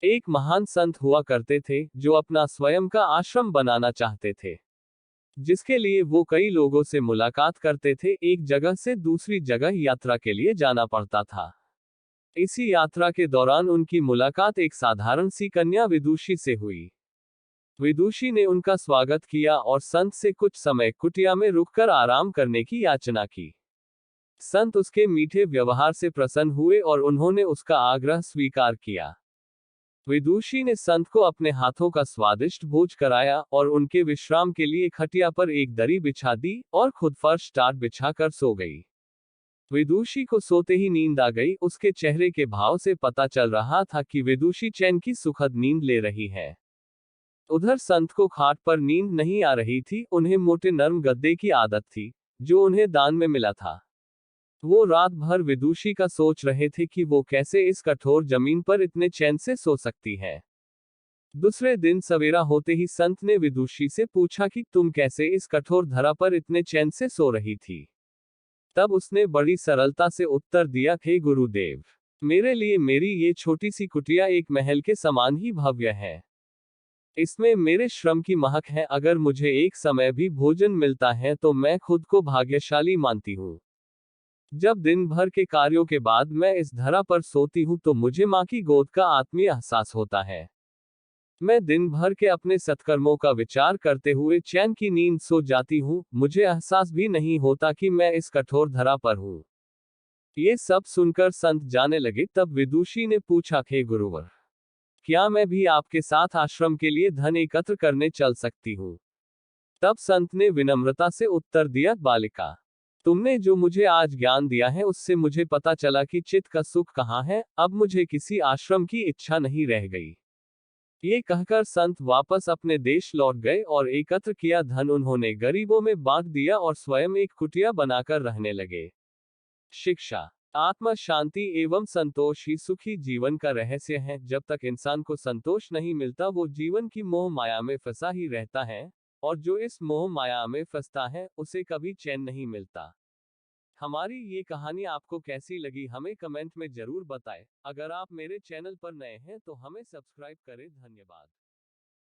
एक महान संत हुआ करते थे जो अपना स्वयं का आश्रम बनाना चाहते थे, जिसके लिए वो कई लोगों से मुलाकात करते थे। एक जगह से दूसरी जगह यात्रा के लिए जाना पड़ता था। इसी यात्रा के दौरान उनकी मुलाकात एक साधारण सी कन्या विदुषी से हुई। विदुषी ने उनका स्वागत किया और संत से कुछ समय कुटिया में रुककर आराम करने की याचना की। संत उसके मीठे व्यवहार से प्रसन्न हुए और उन्होंने उसका आग्रह स्वीकार किया। विदुषी ने संत को अपने हाथों का स्वादिष्ट भोज कराया और उनके विश्राम के लिए खटिया पर एक दरी बिछा दी और खुद फर्श टाट बिछाकर सो गई। विदुषी को सोते ही नींद आ गई। उसके चेहरे के भाव से पता चल रहा था कि विदुषी चैन की सुखद नींद ले रही है। उधर संत को खाट पर नींद नहीं आ रही थी। उन्हें मोटे नरम गद्दे की आदत थी, जो उन्हें दान में मिला था। वो रात भर विदुषी का सोच रहे थे कि वो कैसे इस कठोर जमीन पर इतने चैन से सो सकती है। दूसरे दिन सवेरा होते ही संत ने विदुषी से पूछा कि तुम कैसे इस कठोर धरा पर इतने चैन से सो रही थी। तब उसने बड़ी सरलता से उत्तर दिया, हे गुरुदेव, मेरे लिए मेरी ये छोटी सी कुटिया एक महल के समान ही भव्य है। इसमें मेरे श्रम की महक है। अगर मुझे एक समय भी भोजन मिलता है तो मैं खुद को भाग्यशाली मानती हूँ। जब दिन भर के कार्यों के बाद मैं इस धरा पर सोती हूँ तो मुझे माँ की गोद का आत्मीय एहसास होता है। मैं दिन भर के अपने सत्कर्मों का विचार करते हुए चैन की नींद सो जाती हूँ। मुझे एहसास भी नहीं होता कि मैं इस कठोर धरा पर हूँ। ये सब सुनकर संत जाने लगे। तब विदुषी ने पूछा, हे गुरुवर, क्या मैं भी आपके साथ आश्रम के लिए धन एकत्र करने चल सकती हूँ? तब संत ने विनम्रता से उत्तर दिया, बालिका, तुमने जो मुझे आज ज्ञान दिया है उससे मुझे पता चला कि चित्त का सुख कहाँ है। अब मुझे किसी आश्रम की इच्छा नहीं रह गई। ये कहकर संत वापस अपने देश लौट गए और एकत्र किया धन उन्होंने गरीबों में बांट दिया और स्वयं एक कुटिया बनाकर रहने लगे। शिक्षा। आत्मा शांति एवं संतोष ही सुखी जीवन का रहस्य है। जब तक इंसान को संतोष नहीं मिलता वो जीवन की मोह माया में फंसा ही रहता है, और जो इस मोह माया में फंसता है उसे कभी चैन नहीं मिलता। हमारी ये कहानी आपको कैसी लगी हमें कमेंट में जरूर बताएं। अगर आप मेरे चैनल पर नए हैं तो हमें सब्सक्राइब करें। धन्यवाद।